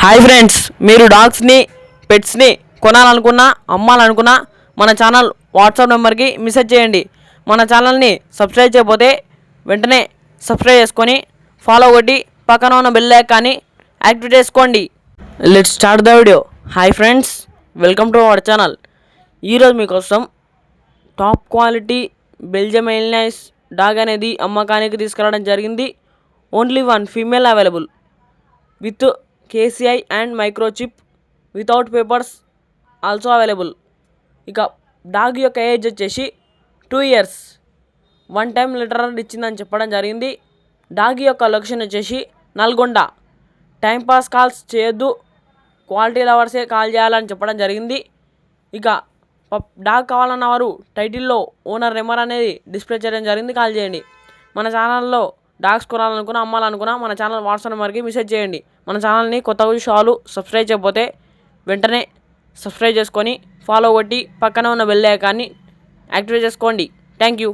Hi friends, మీరు డాగ్స్ని పెట్స్ని కొనాలనుకున్నా అమ్మాలనుకున్నా మన channel WhatsApp నెంబర్కి మెసేజ్ చేయండి. మన ఛానల్ని సబ్స్క్రైబ్ చేయకపోతే వెంటనే సబ్స్క్రైబ్ చేసుకొని ఫాలో కొట్టి పక్కన ఉన్న బెల్ ఐకాన్ని యాక్టివేట్ చేసుకోండి. Let's start the video. Hi friends, welcome to our channel. ఈరోజు మీకోసం టాప్ క్వాలిటీ బెల్జియం ఎయిల్నైస్ డాగ్ అనేది అమ్మకానికి తీసుకురావడం జరిగింది. Only one female available with KCI and microchip, without papers also available. ఇక డాగ్ యొక్క ఏజ్ వచ్చేసి 2 years. 1 time లిటర్ ఇచ్చిందని చెప్పడం జరిగింది. డాగ్ యొక్క లొకేషన్ వచ్చేసి నల్గొండ. టైంపాస్ కాల్స్ చేయొద్దు, క్వాలిటీ లవర్సే కాల్ చేయాలని చెప్పడం జరిగింది. ఇక డాగ్ కావాలన్న వారు టైటిల్లో ఓనర్ నెంబర్ అనేది డిస్ప్లే చేయడం జరిగింది, కాల్ చేయండి. మన ఛానల్లో డాగ్స్ కొనాలనుకున్నా అమ్మాలనుకున్నా మన ఛానల్ వాట్సాప్ నెంబర్కి మెసేజ్ చేయండి. మన ఛానల్ని కొత్తగా చూసేవాళ్ళు సబ్స్క్రైబ్ చేయకపోతే వెంటనే సబ్స్క్రైబ్ చేసుకొని ఫాలో కొట్టి పక్కన ఉన్న బెల్ ఐకాన్ని యాక్టివేట్ చేసుకోండి. Thank you.